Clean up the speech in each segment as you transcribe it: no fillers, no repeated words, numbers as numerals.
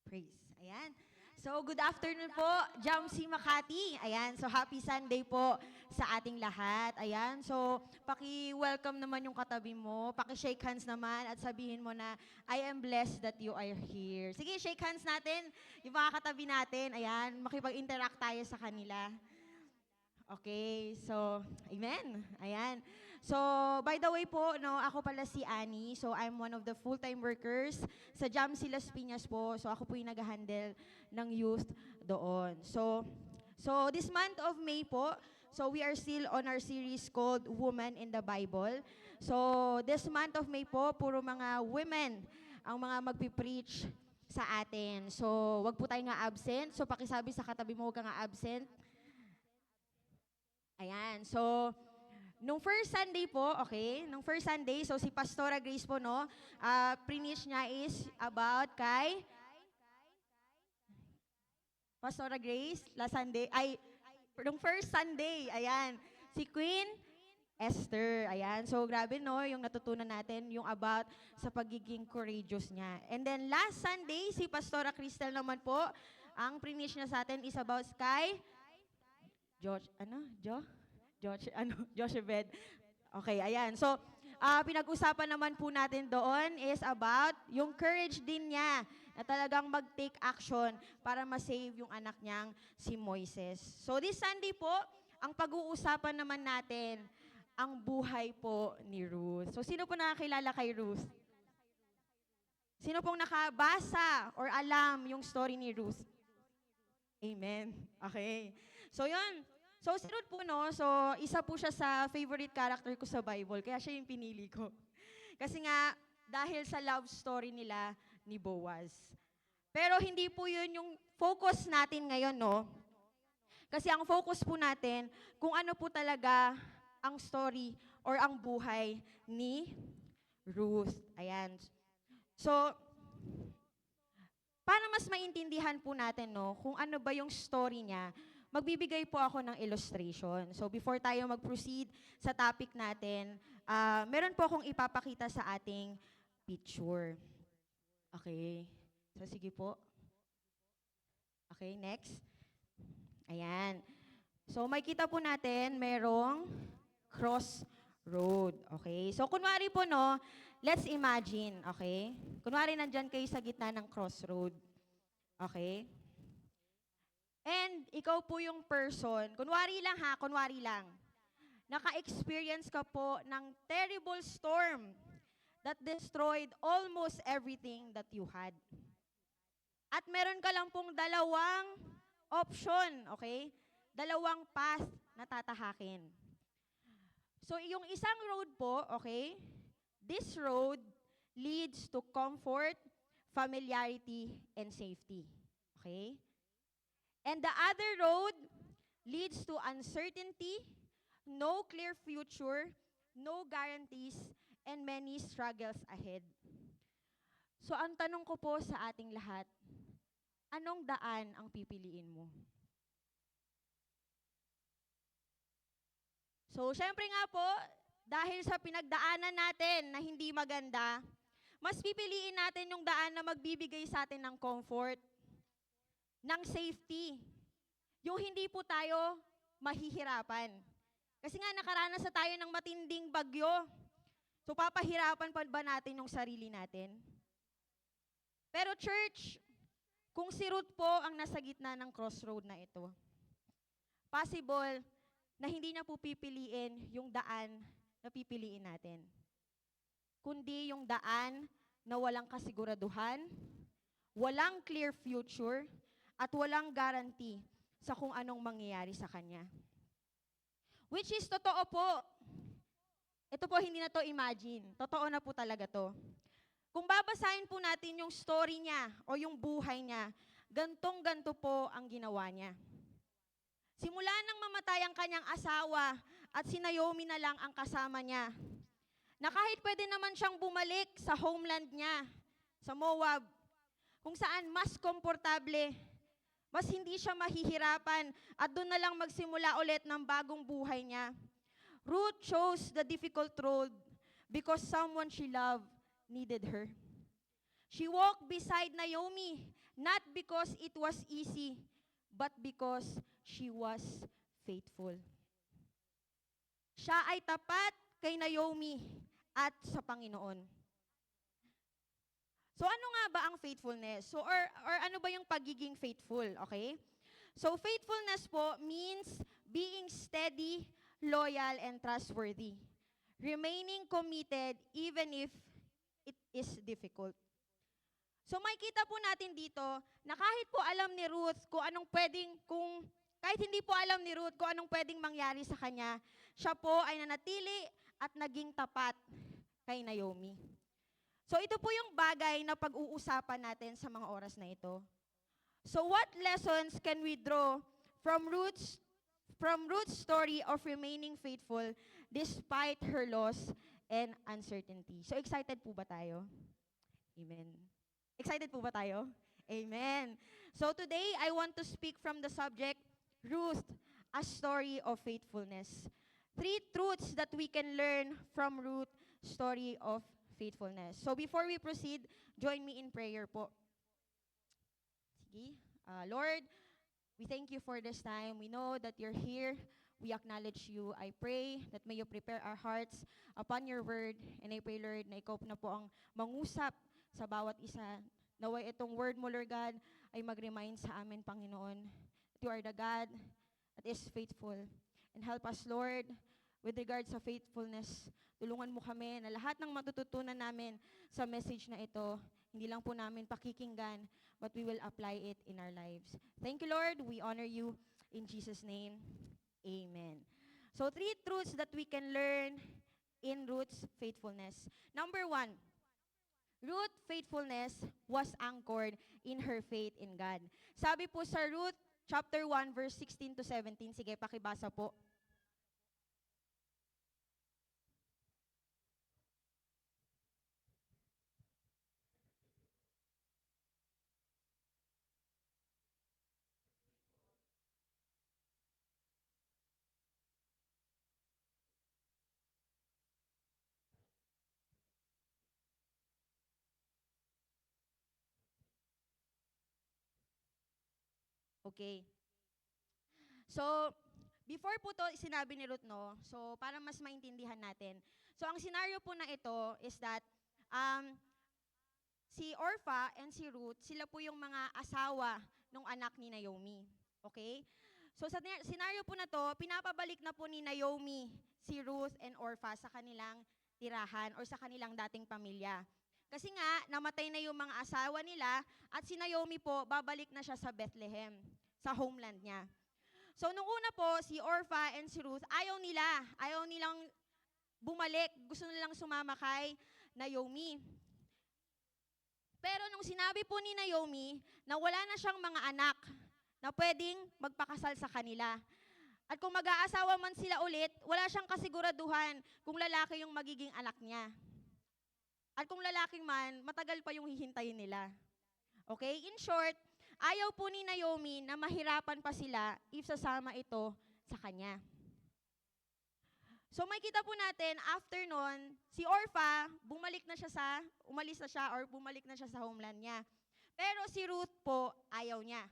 Praise. Ayan. So, good afternoon po, Jamsi Makati. Ayan. So, happy Sunday po sa ating lahat. Ayan. So, paki-welcome naman yung katabi mo. Paki-shake hands naman at sabihin mo na, I am blessed that you are here. Sige, shake hands natin. Yung mga katabi natin. Ayan. Makipag-interact tayo sa kanila. Okay, so, amen. Ayan. So, by the way po, no, ako pala si Annie. So, I'm one of the full-time workers sa Jamsi Las Piñas po. So, ako po yung nag-handle ng youth doon. So this month of May po, so we are still on our series called Woman in the Bible. So, this month of May po, puro mga women ang mga magpipreach sa atin. So, wag po tayo nga absent. So, pakisabi sa katabi mo, wag ka nga absent. Ayan. So, nung first Sunday po, okay, nung first Sunday, so si Pastora Grace po, no, preach niya is about kay Pastora Grace, last Sunday, nung first Sunday, ayan, si Queen Esther, ayan. So, grabe, no, yung natutunan natin, yung about sa pagiging courageous niya. And then, last Sunday, si Pastora Crystal naman po, ang preach niya sa atin is about kay Jochebed. Okay, ayan. So, pinag-usapan naman po natin doon is about yung courage din niya na talagang mag-take action para ma-save yung anak niyang si Moises. So, this Sunday po, ang pag-uusapan naman natin, ang buhay po ni Ruth. So, sino po nakakilala kay Ruth? Sino pong nakabasa or alam yung story ni Ruth? Amen. Okay. So, yun. So, si Ruth po, no? So, isa po siya sa favorite character ko sa Bible. Kaya siya yung pinili ko. Kasi nga, dahil sa love story nila ni Boaz. Pero hindi po yun yung focus natin ngayon, no? Kasi ang focus po natin, kung ano po talaga ang story or ang buhay ni Ruth. Ayan. So, para mas maintindihan po natin, no, kung ano ba yung story niya, magbibigay po ako ng illustration. So before tayo mag-proceed sa topic natin, meron po akong ipapakita sa ating picture. Okay. So sige po. Okay, next. Ayan. So makikita po natin, merong crossroad. Okay? So kunwari po, no, let's imagine, okay? Kunwari nandyan kayo sa gitna ng crossroad. Okay? And ikaw po yung person, kunwari lang ha, kunwari lang, naka-experience ka po ng terrible storm that destroyed almost everything that you had. At meron ka lang pong dalawang option, okay? Dalawang path na tatahakin. So, yung isang road po, okay, this road leads to comfort, familiarity, and safety. Okay? And the other road leads to uncertainty, no clear future, no guarantees, and many struggles ahead. So, ang tanong ko po sa ating lahat, anong daan ang pipiliin mo? So, syempre nga po, dahil sa pinagdaanan natin na hindi maganda, mas pipiliin natin yung daan na magbibigay sa atin ng comfort, ng safety. Yung hindi po tayo mahihirapan. Kasi nga nakaranas na tayo ng matinding bagyo. So, papahirapan pa ba natin yung sarili natin? Pero church, kung si Ruth po ang nasa gitna ng crossroad na ito, possible na hindi na po pipiliin yung daan na pipiliin natin. Kundi yung daan na walang kasiguraduhan, walang clear future, at walang guarantee sa kung anong mangyayari sa kanya. Which is totoo po. Ito po, hindi na to imagine. Totoo na po talaga to. Kung babasahin po natin yung story niya o yung buhay niya, gantong-ganto po ang ginawa niya. Simula nang mamatay ang kanyang asawa at si Naomi na lang ang kasama niya, na kahit pwede naman siyang bumalik sa homeland niya, sa Moab, kung saan mas komportable, mas hindi siya mahihirapan at doon na lang magsimula ulit ng bagong buhay niya. Ruth chose the difficult road because someone she loved needed her. She walked beside Naomi, not because it was easy, but because she was faithful. Siya ay tapat kay Naomi at sa Panginoon. So ano nga ba ang faithfulness? Or ano ba yung pagiging faithful, okay? So faithfulness po means being steady, loyal, and trustworthy. Remaining committed even if it is difficult. So makikita po natin dito na kahit po alam ni Ruth kung anong pwedeng, kahit hindi po alam ni Ruth kung anong pwedeng mangyari sa kanya, siya po ay nanatili at naging tapat kay Naomi. So ito po yung bagay na pag-uusapan natin sa mga oras na ito. So what lessons can we draw from Ruth's story of remaining faithful despite her loss and uncertainty? So excited po ba tayo? Amen. Excited po ba tayo? Amen. So today I want to speak from the subject Ruth, a story of faithfulness. 3 truths that we can learn from Ruth's story of faithfulness. So before we proceed, join me in prayer po. Sige. Lord, we thank you for this time. We know that you're here. We acknowledge you. I pray that may you prepare our hearts upon your word. And I pray, Lord, na ikaw na po ang mangusap sa bawat isa. Naway itong word mo, Lord God, ay mag-remind sa amin, Panginoon, that you are the God that is faithful. And help us, Lord, with regards sa faithfulness, tulungan mo kami na lahat ng matututunan namin sa message na ito, hindi lang po namin pakikinggan, but we will apply it in our lives. Thank you, Lord. We honor you in Jesus' name. Amen. So 3 truths that we can learn in Ruth's faithfulness. Number 1, Ruth's faithfulness was anchored in her faith in God. Sabi po sa Ruth chapter 1 verse 16 to 17, sige pakibasa po. Okay. So, before po to sinabi ni Ruth, no? So, para mas maintindihan natin. So, ang scenario po na ito is that um, si Orpha and si Ruth, sila po yung mga asawa ng anak ni Naomi. Okay? So, sa scenario po na to, pinapabalik na po ni Naomi si Ruth and Orpha sa kanilang tirahan or sa kanilang dating pamilya. Kasi nga, namatay na yung mga asawa nila at si Naomi po, babalik na siya sa Bethlehem, sa homeland niya. So, nung una po, si Orpha and si Ruth, ayaw nilang bumalik, gusto nilang sumama kay Naomi. Pero nung sinabi po ni Naomi na wala na siyang mga anak na pwedeng magpakasal sa kanila, at kung mag-aasawa man sila ulit, wala siyang kasiguraduhan kung lalaki yung magiging anak niya. At kung lalaking man, matagal pa yung hihintayin nila. Okay? In short, ayaw po ni Naomi na mahirapan pa sila if sasama ito sa kanya. So makikita po natin, after nun, si Orpha, umalis na siya or bumalik na siya sa homeland niya. Pero si Ruth po, ayaw niya.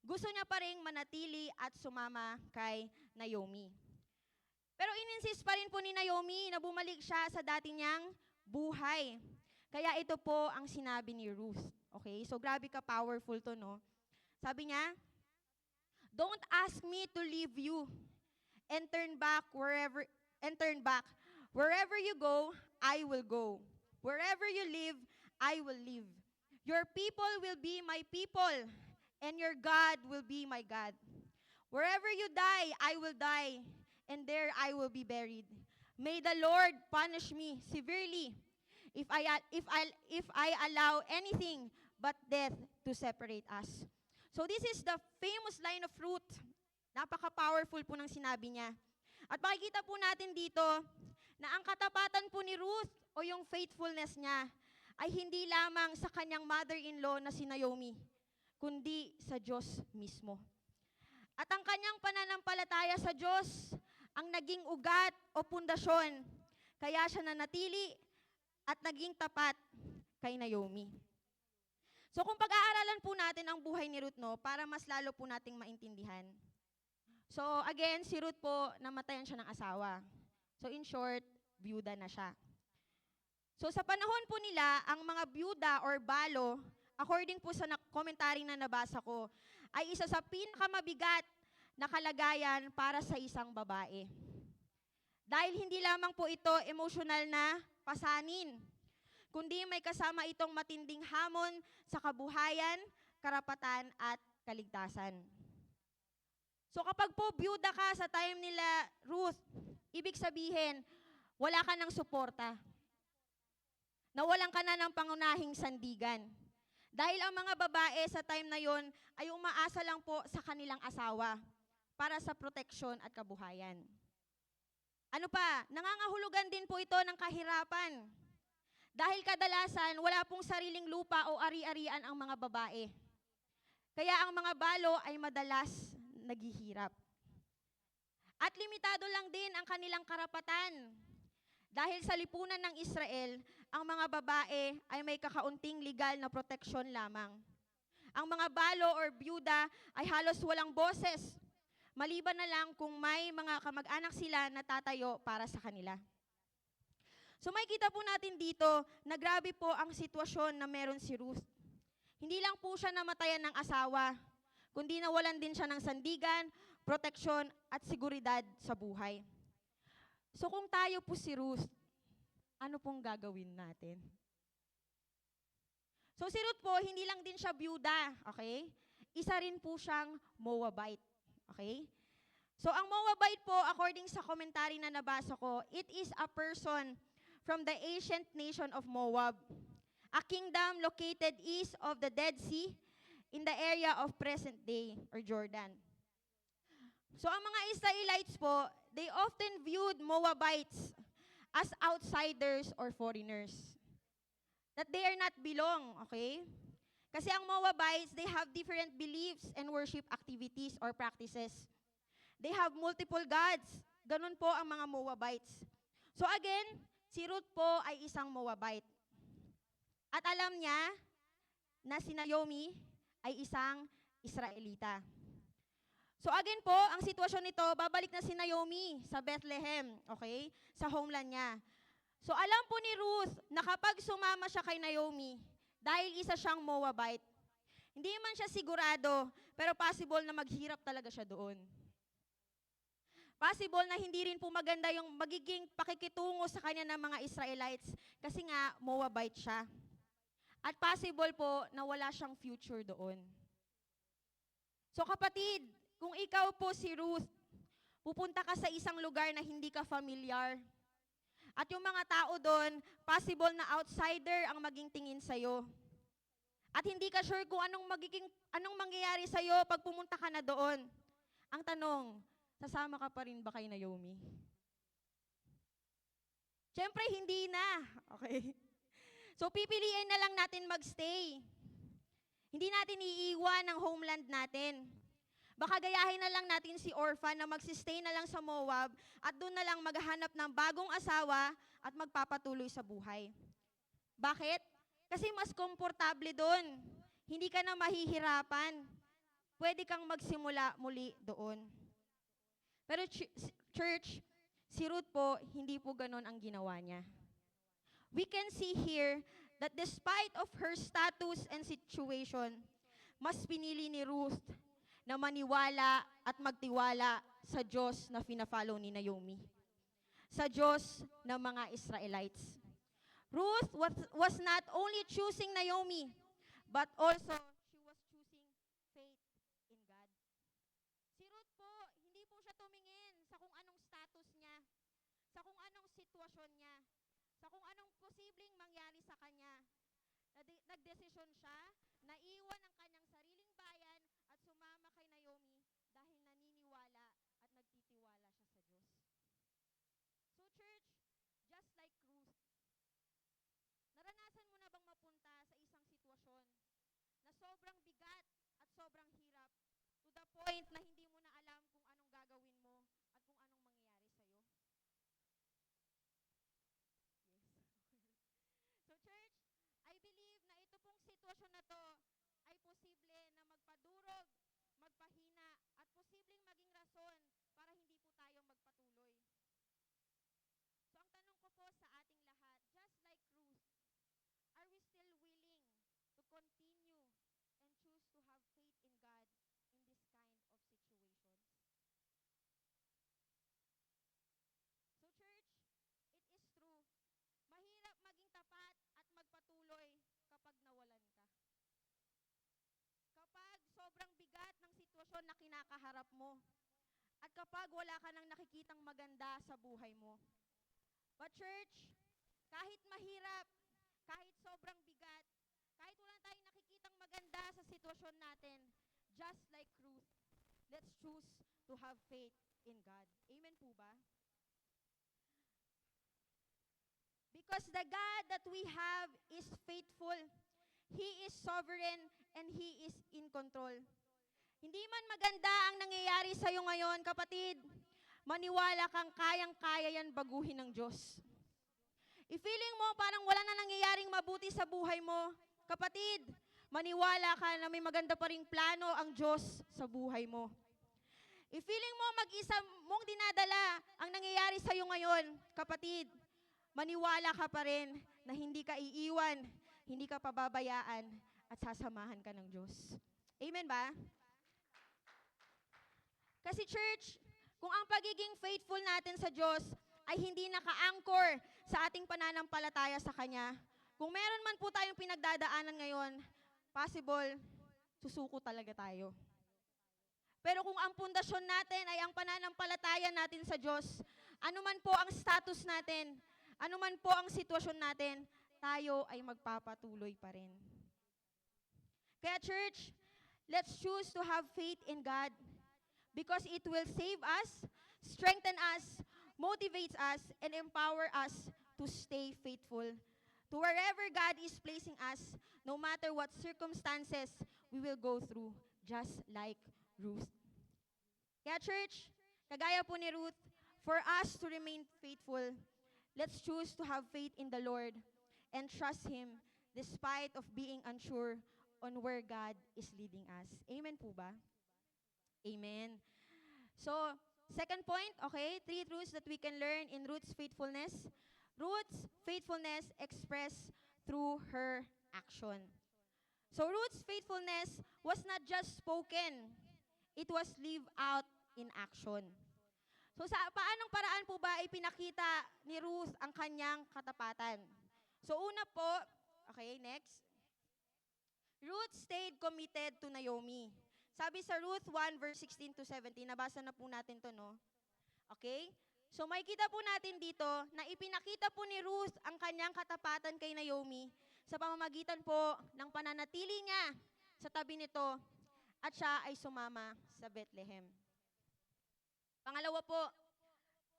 Gusto niya pa rin manatili at sumama kay Naomi. Pero ininsist pa rin po ni Naomi na bumalik siya sa dati niyang buhay. Kaya ito po ang sinabi ni Ruth. Okay? So grabe ka powerful to, no? Sabi niya, "Don't ask me to leave you and turn back. Wherever you go, I will go. Wherever you live, I will live. Your people will be my people, and your God will be my God. Wherever you die, I will die, and there I will be buried. May the Lord punish me severely if I allow anything but death to separate us." So this is the famous line of Ruth. Napaka-powerful po ng sinabi niya. At makikita po natin dito na ang katapatan po ni Ruth o yung faithfulness niya ay hindi lamang sa kanyang mother-in-law na si Naomi, kundi sa Diyos mismo. At ang kanyang pananampalataya sa Diyos ang naging ugat o pundasyon, kaya siya nanatili at naging tapat kay Naomi. So kung pag-aaralan po natin ang buhay ni Ruth, no, para mas lalo po nating maintindihan. So again, si Ruth po, namatayan siya ng asawa. So in short, byuda na siya. So sa panahon po nila, ang mga byuda or balo, according po sa commentary na nabasa ko, ay isa sa pinakamabigat na kalagayan para sa isang babae. Dahil hindi lamang po ito emotional na pasanin, kundi may kasama itong matinding hamon sa kabuhayan, karapatan, at kaligtasan. So kapag po byuda ka sa time nila Ruth, ibig sabihin, wala ka ng suporta. Nawalan ka na ng pangunahing sandigan. Dahil ang mga babae sa time na yon ay umaasa lang po sa kanilang asawa para sa proteksyon at kabuhayan. Ano pa, nangangahulugan din po ito ng kahirapan. Dahil kadalasan, wala pong sariling lupa o ari-arian ang mga babae. Kaya ang mga balo ay madalas naghihirap. At limitado lang din ang kanilang karapatan. Dahil sa lipunan ng Israel, ang mga babae ay may kakaunting legal na proteksyon lamang. Ang mga balo or byuda ay halos walang boses, maliban na lang kung may mga kamag-anak sila na tatayo para sa kanila. So makikita po natin dito na grabe po ang sitwasyon na meron si Ruth. Hindi lang po siya namatayan ng asawa, kundi nawalan din siya ng sandigan, proteksyon at seguridad sa buhay. So kung tayo po si Ruth, ano pong gagawin natin? So si Ruth po, hindi lang din siya byuda, okay? Isa rin po siyang Moabite, okay? So ang Moabite po, according sa commentary na nabasa ko, it is a person from the ancient nation of Moab, a kingdom located east of the Dead Sea in the area of present-day or Jordan. So ang mga Israelites po, they often viewed Moabites as outsiders or foreigners. That they are not belong, okay? Kasi ang Moabites, they have different beliefs and worship activities or practices. They have multiple gods. Ganun po ang mga Moabites. So again, si Ruth po ay isang Moabite. At alam niya na si Naomi ay isang Israelita. So again po, ang sitwasyon nito, babalik na si Naomi sa Bethlehem, okay? Sa homeland niya. So alam po ni Ruth na kapag sumama siya kay Naomi, dahil isa siyang Moabite, hindi man siya sigurado, pero possible na maghirap talaga siya doon. Possible na hindi rin po maganda yung magiging pakikitungo sa kanya ng mga Israelites kasi nga Moabite siya. At possible po na wala siyang future doon. So kapatid, kung ikaw po si Ruth, pupunta ka sa isang lugar na hindi ka familiar. At yung mga tao doon, possible na outsider ang maging tingin sa'yo. At hindi ka sure kung anong mangyayari sa'yo pag pumunta ka na doon. Ang tanong, sasama ka pa rin ba kay Naomi? Siyempre, hindi na. Okay? So, pipiliin na lang natin magstay. Hindi natin iiwan ang homeland natin. Baka gayahin na lang natin si Orphan na magsistay na lang sa Moab at doon na lang maghahanap ng bagong asawa at magpapatuloy sa buhay. Bakit? Kasi mas komportable doon. Hindi ka na mahihirapan. Pwede kang magsimula muli doon. Pero church, si Ruth po, hindi po ganun ang ginawa niya. We can see here that despite of her status and situation, mas pinili ni Ruth na maniwala at magtiwala sa Diyos na fina-follow ni Naomi. Sa Diyos ng mga Israelites. Ruth was not only choosing Naomi, but also she was choosing faith in God. Si Ruth po, hindi po siya tumingin sa kung anong status niya, sa kung anong sitwasyon niya, sa kung anong posibleng mangyari sa kanya. Nagdesisyon siya na iwan ang kanyang sariling bayan at sumama kay Naomi dahil naniniwala at nagtitiwala siya sa Diyos. So church, just like Ruth, naranasan mo na bang mapunta sa isang sitwasyon na sobrang bigat at sobrang hirap to the point na hindi mo na alam kung anong gagawin mo at kung anong mangyayari sa'yo? Yes. So church, I believe na ito pong sitwasyon na to harap mo. At kapag wala ka nang nakikitang maganda sa buhay mo. But church, kahit mahirap, kahit sobrang bigat, kahit wala tayong nakikitang maganda sa sitwasyon natin, just like Ruth, let's choose to have faith in God. Amen po ba? Because the God that we have is faithful. He is sovereign and He is in control. Hindi man maganda ang nangyayari sa'yo ngayon, kapatid, maniwala kang kayang-kaya yan baguhin ng Diyos. I-feeling mo parang wala na nangyayaring mabuti sa buhay mo, kapatid, maniwala ka na may maganda pa ring plano ang Diyos sa buhay mo. I-feeling mo mag-isa mong dinadala ang nangyayari sa'yo ngayon, kapatid, maniwala ka pa rin na hindi ka iiwan, hindi ka pababayaan, at sasamahan ka ng Diyos. Amen ba? Kasi church, kung ang pagiging faithful natin sa Diyos ay hindi naka-anchor sa ating pananampalataya sa Kanya, kung meron man po tayong pinagdadaanan ngayon, possible, susuko talaga tayo. Pero kung ang pundasyon natin ay ang pananampalataya natin sa Diyos, anuman po ang status natin, anuman po ang sitwasyon natin, tayo ay magpapatuloy pa rin. Kaya church, let's choose to have faith in God because it will save us, strengthen us, motivates us, and empower us to stay faithful to wherever God is placing us, no matter what circumstances we will go through, just like Ruth. Kaya church, kagaya po ni Ruth, for us to remain faithful, let's choose to have faith in the Lord and trust Him despite of being unsure on where God is leading us. Amen po ba? Amen. So, second point, okay, 3 truths that we can learn in Ruth's faithfulness. Ruth's faithfulness expressed through her action. So, Ruth's faithfulness was not just spoken, it was lived out in action. So, sa paanong paraan po ba ipinakita ni Ruth ang kanyang katapatan? So, una po, okay, next. Ruth stayed committed to Naomi. Sabi sa Ruth 1 verse 16 to 17, nabasa na po natin to, no? Okay? So makikita po natin dito na ipinakita po ni Ruth ang kanyang katapatan kay Naomi sa pamamagitan po ng pananatili niya sa tabi nito at siya ay sumama sa Bethlehem. Pangalawa po,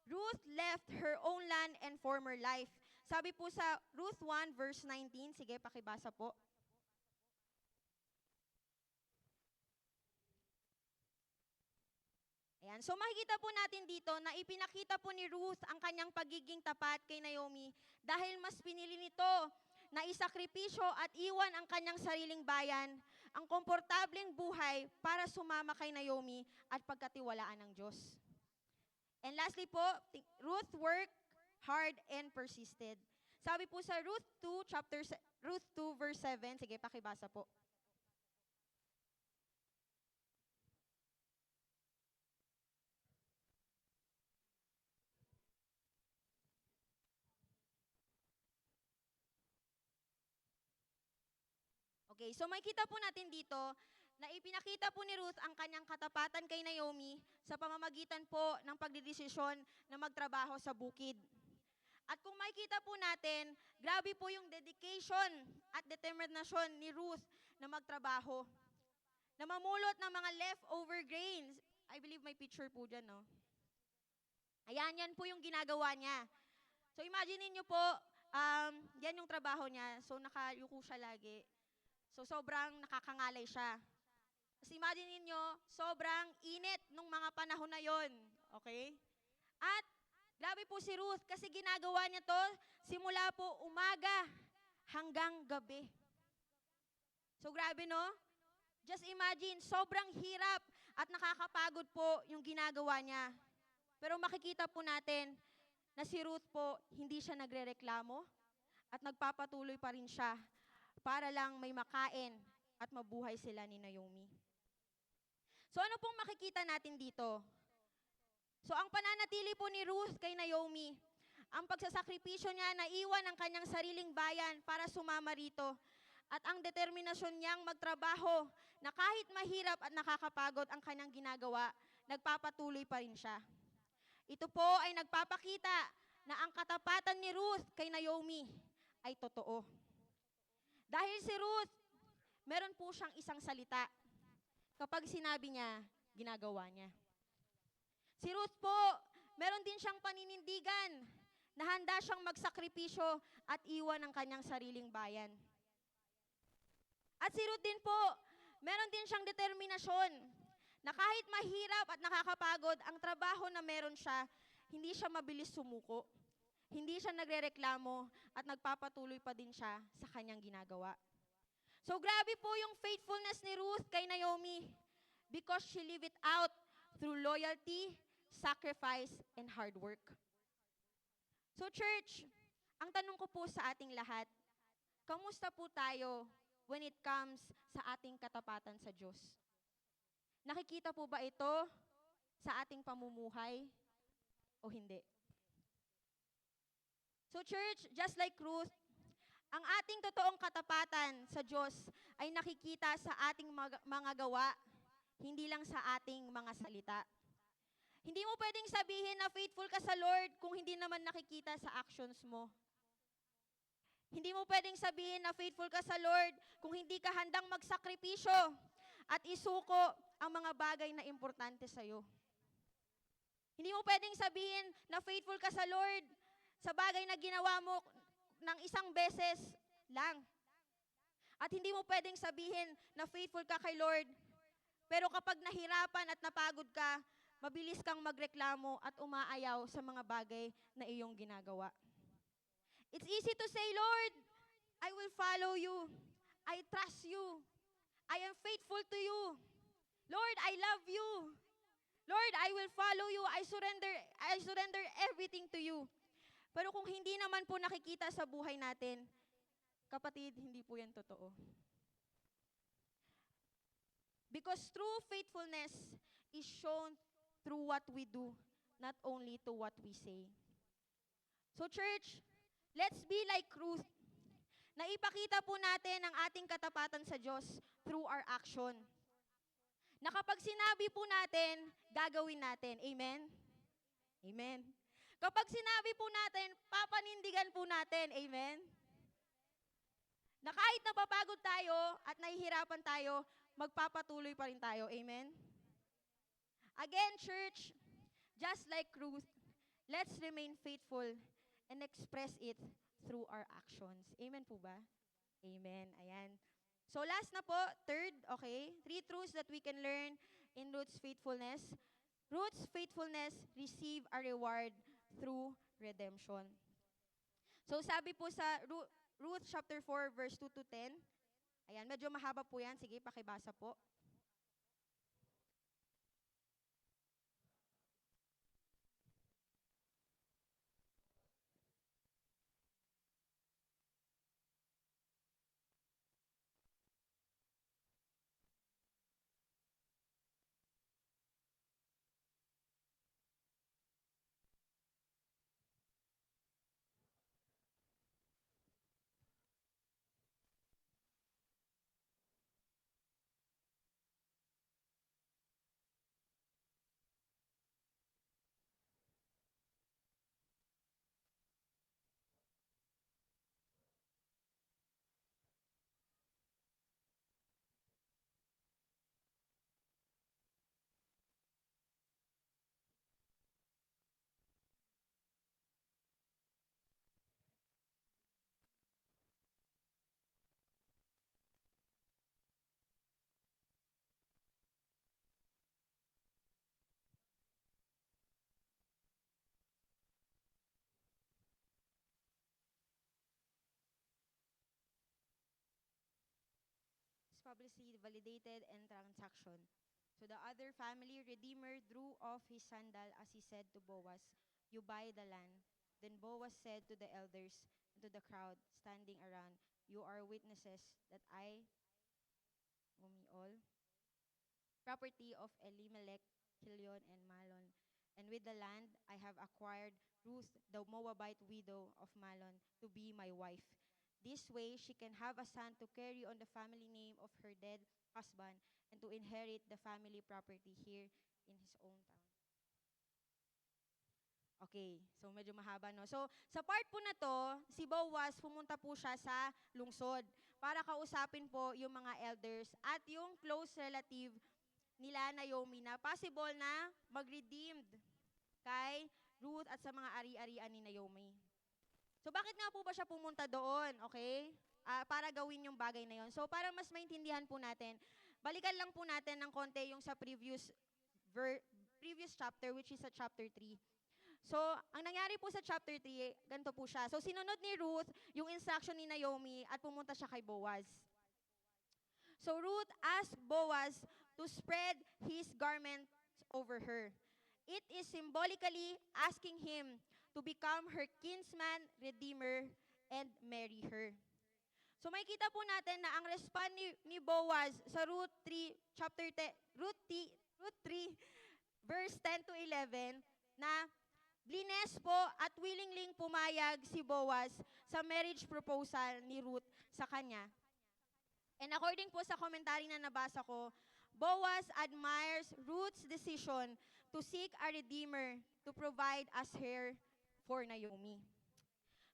Ruth left her own land and former life. Sabi po sa Ruth 1 verse 19, sige pakibasa po. Ayan. So makikita po natin dito na ipinakita po ni Ruth ang kanyang pagiging tapat kay Naomi dahil mas pinili nito na isakripisyo at iwan ang kanyang sariling bayan, ang komportableng buhay para sumama kay Naomi at pagkatiwalaan ng Diyos. And lastly po, Ruth worked hard and persisted. Sabi po sa Ruth 2 verse 7, sige pakibasa po. Okay, so makikita po natin dito na ipinakita po ni Ruth ang kanyang katapatan kay Naomi sa pamamagitan po ng pagdidesisyon na magtrabaho sa bukid. At kung makikita po natin, grabe po yung dedication at determinasyon ni Ruth na magtrabaho. Na mamulot ng mga leftover grains. I believe may picture po dyan, no? Ayan, yan po yung ginagawa niya. So imagine niyo po, yan yung trabaho niya. So nakayuko siya lagi. So, sobrang nakakangalay siya. Kasi imagine ninyo, sobrang init nung mga panahon na yon. Okay? At, grabe po si Ruth kasi ginagawa niya to simula po umaga hanggang gabi. So, grabe no? Just imagine, sobrang hirap at nakakapagod po yung ginagawa niya. Pero makikita po natin na si Ruth po, hindi siya nagrereklamo at nagpapatuloy pa rin siya para lang may makain at mabuhay sila ni Naomi. So ano pong makikita natin dito? So ang pananatili po ni Ruth kay Naomi, ang pagsasakripisyo niya na iwan ang kanyang sariling bayan para sumama rito, at ang determinasyon niyang magtrabaho na kahit mahirap at nakakapagod ang kanyang ginagawa, nagpapatuloy pa rin siya. Ito po ay nagpapakita na ang katapatan ni Ruth kay Naomi ay totoo. Dahil si Ruth, meron po siyang isang salita. Kapag sinabi niya, ginagawa niya. Si Ruth po, meron din siyang paninindigan na handa siyang magsakripisyo at iwan ang kanyang sariling bayan. At si Ruth din po, meron din siyang determinasyon na kahit mahirap at nakakapagod ang trabaho na meron siya, hindi siya mabilis sumuko. Hindi siya nagrereklamo at nagpapatuloy pa din siya sa kanyang ginagawa. So grabe po yung faithfulness ni Ruth kay Naomi because she lived it out through loyalty, sacrifice, and hard work. So church, ang tanong ko po sa ating lahat, kamusta po tayo when it comes sa ating katapatan sa Diyos? Nakikita po ba ito sa ating pamumuhay o hindi? So church, just like Ruth, ang ating totoong katapatan sa Diyos ay nakikita sa ating mga gawa, hindi lang sa ating mga salita. Hindi mo pwedeng sabihin na faithful ka sa Lord kung hindi naman nakikita sa actions mo. Hindi mo pwedeng sabihin na faithful ka sa Lord kung hindi ka handang magsakripisyo at isuko ang mga bagay na importante sa'yo. Hindi mo pwedeng sabihin na faithful ka sa Lord sa bagay na ginawa mo ng isang beses lang. At hindi mo pwedeng sabihin na faithful ka kay Lord, pero kapag nahirapan at napagod ka, mabilis kang magreklamo at umaayaw sa mga bagay na iyong ginagawa. It's easy to say, Lord, I will follow you. I trust you. I am faithful to you. Lord, I love you. Lord, I will follow you. I surrender everything to you. Pero kung hindi naman po nakikita sa buhay natin, kapatid, hindi po yan totoo. Because true faithfulness is shown through what we do, not only to what we say. So church, let's be like Ruth. Naipakita po natin ang ating katapatan sa Diyos through our action. Na kapag sinabi po natin, gagawin natin. Amen? Amen. Kapag sinabi po natin, papanindigan po natin. Amen? Na kahit napapagod tayo at nahihirapan tayo, magpapatuloy pa rin tayo. Amen? Again, church, just like Ruth, let's remain faithful and express it through our actions. Amen po ba? Amen. Ayan. So last na po, third, okay, 3 truths that we can learn in Ruth's faithfulness. Ruth's faithfulness receive a reward through redemption. So sabi po sa Ruth chapter 4 verse 2 to 10. Ayan, medyo mahaba po yan. Sige, pakibasa po. Publicly validated and transaction. So the other family redeemer drew off his sandal as he said to Boaz, "You buy the land." Then Boaz said to the elders and to the crowd standing around, "You are witnesses that I, all, property of Elimelech, Chilion, and Malon, and with the land I have acquired Ruth, the Moabite widow of Malon, to be my wife. This way she can have a son to carry on the family name of her dead husband and to inherit the family property here in his own town. Okay, so medyo mahaba, no? So, sa part po na to, si Boaz, pumunta po siya sa lungsod para kausapin po yung mga elders at yung close relative nila Naomi na possible na mag-redeemed kay Ruth at sa mga ari-arian ni Naomi. So, bakit nga po ba siya pumunta doon? Okay? Para gawin yung bagay na yon. So, para mas maintindihan po natin, balikan lang po natin ng konti yung sa previous chapter, which is sa chapter 3. So, ang nangyari po sa chapter 3, ganito po siya. So, sinunod ni Ruth yung instruction ni Naomi at pumunta siya kay Boaz. So, Ruth asked Boaz to spread his garments over her. It is symbolically asking him to become her kinsman, redeemer, and marry her. So, makikita po natin na ang response ni Boaz sa Ruth 3, Ruth 3, verse 10 to 11, na blines po at willingly pumayag si Boaz sa marriage proposal ni Ruth sa kanya. And according po sa commentary na nabasa ko, Boaz admires Ruth's decision to seek a redeemer to provide as heir for Naomi.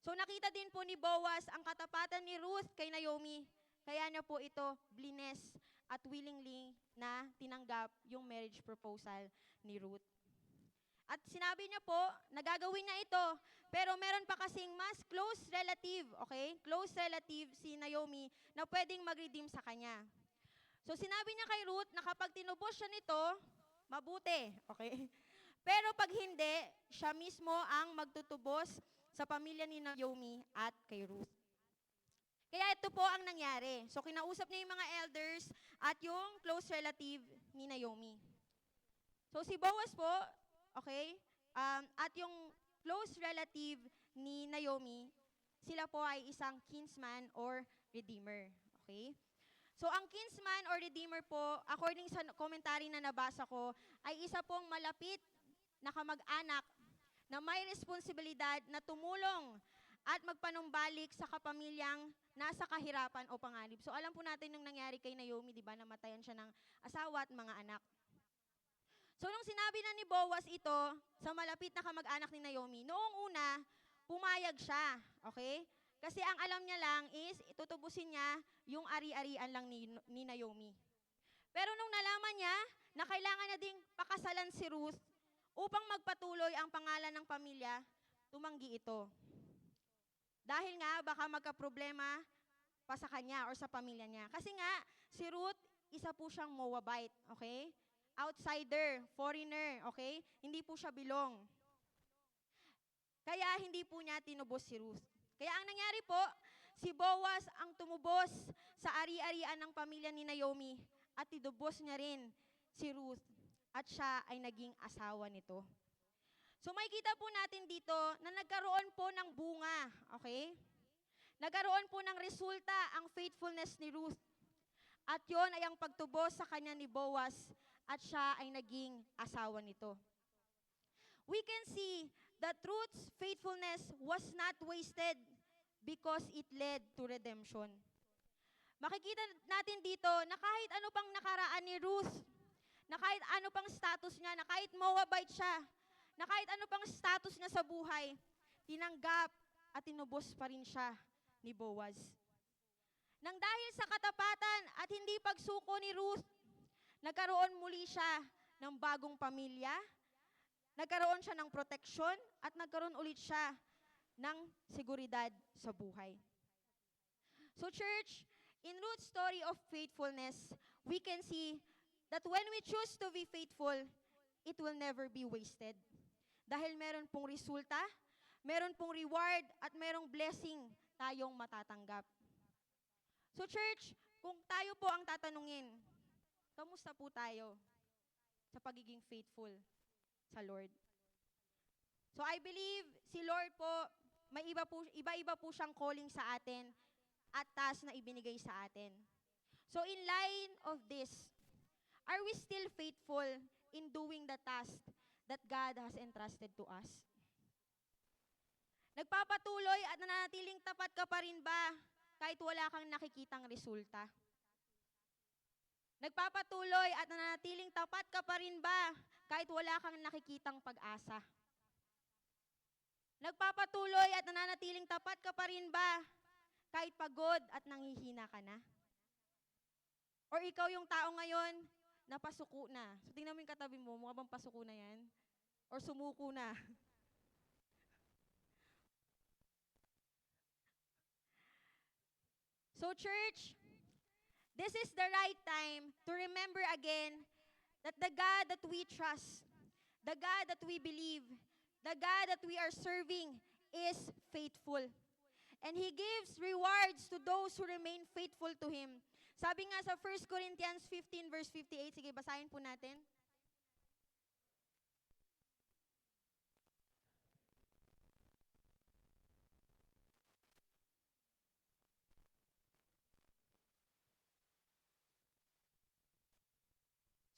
So nakita din po ni Boaz ang katapatan ni Ruth kay Naomi, kaya niya po ito blines at willingly na tinanggap yung marriage proposal ni Ruth. At sinabi niya po, nagagawin niya ito, pero meron pa kasing mas close relative, okay? Close relative si Naomi na pwedeng mag-redeem sa kanya. So sinabi niya kay Ruth na kapag tinubos siya nito, mabuti, okay? Pero pag hindi, siya mismo ang magtutubos sa pamilya ni Naomi at kay Ruth. Kaya ito po ang nangyari. So kinausap niya yung mga elders at yung close relative ni Naomi. So si Boaz po, okay? At yung close relative ni Naomi, sila po ay isang kinsman or redeemer. Okay? So ang kinsman or redeemer po, according sa commentary na nabasa ko, ay isa pong malapit na kamag-anak na may responsibilidad na tumulong at magpanumbalik sa kapamilyang nasa kahirapan o panganib. So alam po natin yung nangyari kay Naomi, di ba? Namatayan siya ng asawa at mga anak. So, nung sinabi na ni Boaz ito sa malapit na kamag-anak ni Naomi, noong una, pumayag siya, okay? Kasi ang alam niya lang is, itutubusin niya yung ari-arian lang ni Naomi. Pero nung nalaman niya na kailangan niya ding pakasalan si Ruth upang magpatuloy ang pangalan ng pamilya, tumanggi ito. Dahil nga, baka magka-problema pa sa kanya or sa pamilya niya. Kasi nga, si Ruth, isa po siyang Moabite, okay? Outsider, foreigner, okay? Hindi po siya belong. Kaya hindi po niya tinubos si Ruth. Kaya ang nangyari po, si Boaz ang tumubos sa ari-arian ng pamilya ni Naomi at tinubos niya rin si Ruth at siya ay naging asawa nito. So makikita po natin dito na nagkaroon po ng bunga, okay? Nagkaroon po ng resulta ang faithfulness ni Ruth. At yon ay ang pagtubos sa kanya ni Boaz at siya ay naging asawa nito. We can see that Ruth's faithfulness was not wasted because it led to redemption. Makikita natin dito na kahit ano pang nakaraan ni Ruth, na kahit ano pang status niya, na kahit Moabite siya, na kahit ano pang status niya sa buhay, tinanggap at tinubos pa rin siya ni Boaz. Nang dahil sa katapatan at hindi pagsuko ni Ruth, nagkaroon muli siya ng bagong pamilya, nagkaroon siya ng proteksyon, at nagkaroon ulit siya ng seguridad sa buhay. So church, in Ruth's story of faithfulness, we can see that when we choose to be faithful, it will never be wasted. Dahil meron pong resulta, meron pong reward, at merong blessing tayong matatanggap. So church, kung tayo po ang tatanungin, kamusta po tayo sa pagiging faithful sa Lord? So I believe si Lord po, may iba-iba po siyang calling sa atin at task na ibinigay sa atin. So in line of this, are we still faithful in doing the task that God has entrusted to us? Nagpapatuloy at nananatiling tapat ka pa rin ba kahit wala kang nakikitang resulta? Nagpapatuloy at nananatiling tapat ka pa rin ba kahit wala kang nakikitang pag-asa? Nagpapatuloy at nananatiling tapat ka pa rin ba kahit pagod at nanghihina ka na? Or ikaw yung tao ngayon na pasuko na? So tingnan mo yung katabi mo, mukha bang pasuko na yan? Or sumuko na? So church, this is the right time to remember again that the God that we trust, the God that we believe, the God that we are serving is faithful. And He gives rewards to those who remain faithful to Him. Sabi nga sa 1 Corinthians 15 verse 58, sige basahin po natin.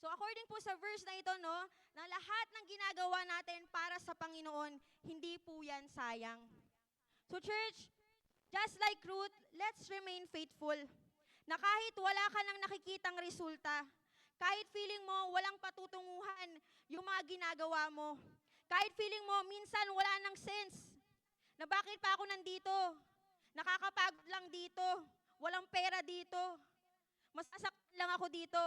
So according po sa verse na ito, no, na lahat ng ginagawa natin para sa Panginoon, hindi po yan sayang. So church, just like Ruth, let's remain faithful. Na kahit wala ka nang nakikitang resulta, kahit feeling mo walang patutunguhan yung mga ginagawa mo, kahit feeling mo minsan wala nang sense, na bakit pa ako nandito, nakakapagod lang dito, walang pera dito, masasaktan lang ako dito.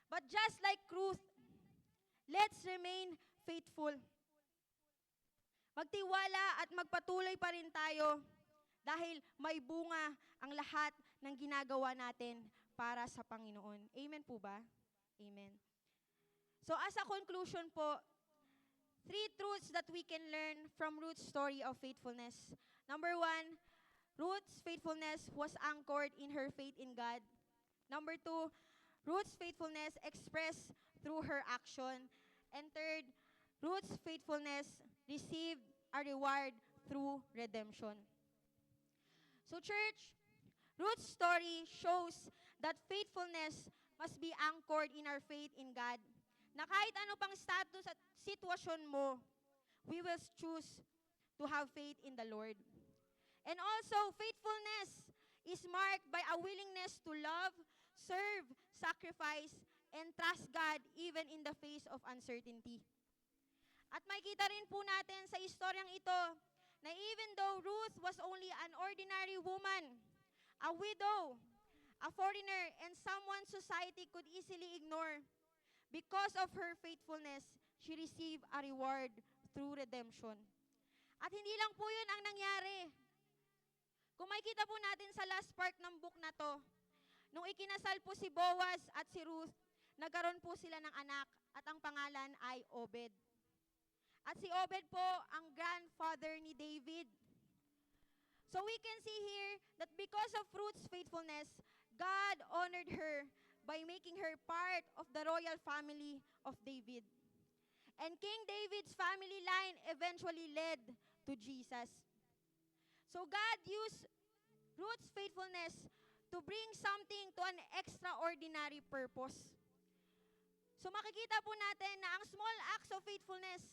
But just like Ruth, let's remain faithful. Magtiwala at magpatuloy pa rin tayo dahil may bunga ang lahat ng ginagawa natin para sa Panginoon. Amen po ba? Amen. So as a conclusion po, 3 truths that we can learn from Ruth's story of faithfulness. Number 1, Ruth's faithfulness was anchored in her faith in God. Number 2, Ruth's faithfulness expressed through her action. And third, Ruth's faithfulness received a reward through redemption. So church, Ruth's story shows that faithfulness must be anchored in our faith in God. Na kahit ano pang status at sitwasyon mo, we will choose to have faith in the Lord. And also, faithfulness is marked by a willingness to love, serve, sacrifice, and trust God even in the face of uncertainty. At makita rin po natin sa istoryang ito na even though Ruth was only an ordinary woman, a widow, a foreigner, and someone society could easily ignore, because of her faithfulness, she received a reward through redemption. At hindi lang po yun ang nangyari. Kung makikita po natin sa last part ng book na to, nung ikinasal po si Boaz at si Ruth, nagkaroon po sila ng anak at ang pangalan ay Obed. At si Obed po ang grandfather ni David. So we can see here that because of Ruth's faithfulness, God honored her by making her part of the royal family of David. And King David's family line eventually led to Jesus. So God used Ruth's faithfulness to bring something to an extraordinary purpose. So makikita po natin na ang small acts of faithfulness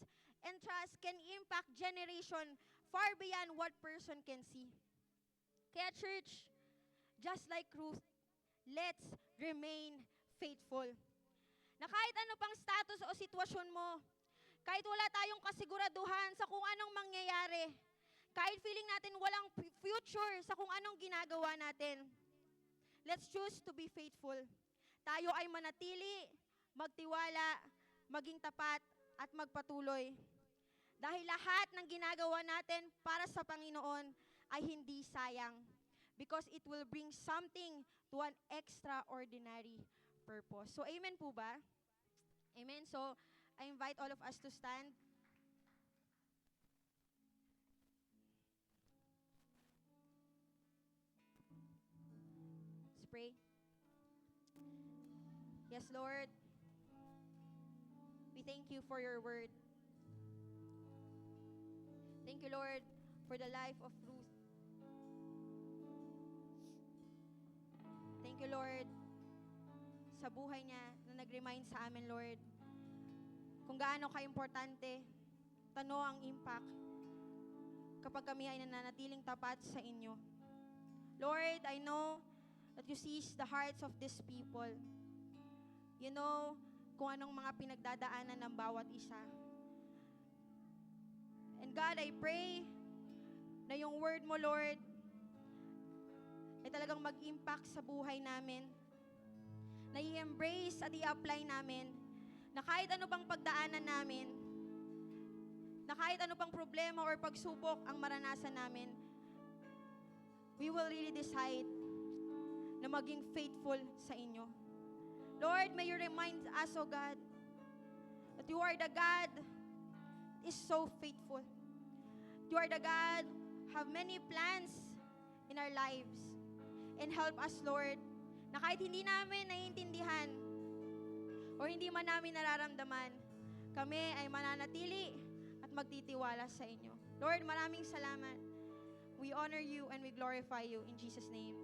and trust can impact generation far beyond what person can see. Kaya church, just like Ruth, let's remain faithful. Na kahit ano pang status o sitwasyon mo, kahit wala tayong kasiguraduhan sa kung anong mangyayari, kahit feeling natin walang future sa kung anong ginagawa natin, let's choose to be faithful. Tayo ay manatili, magtiwala, maging tapat, at magpatuloy. Dahil lahat ng ginagawa natin para sa Panginoon ay hindi sayang. Because it will bring something to an extraordinary purpose. So, amen po ba? Amen. So, I invite all of us to stand. Let's pray. Yes, Lord. We thank you for your word. Thank you, Lord, for the life of Ruth. Thank you, Lord, sa buhay niya na nag-remind sa amin, Lord, kung gaano ka-importante, tano ang impact kapag kami ay nananatiling tapat sa inyo. Lord, I know that you see the hearts of these people. You know kung anong mga pinagdadaanan ng bawat isa. And God, I pray na yung word mo, Lord, ay talagang mag-impact sa buhay namin. Na i-embrace at i-apply namin na kahit ano pang pagdaanan namin, na kahit ano pang problema or pagsubok ang maranasan namin, we will really decide na maging faithful sa inyo. Lord, may you remind us, O God, that you are the God that is so faithful. You are the God have many plans in our lives. And help us, Lord, na kahit hindi namin naiintindihan o hindi man namin nararamdaman, kami ay mananatili at magtitiwala sa inyo. Lord, maraming salamat. We honor you and we glorify you in Jesus' name.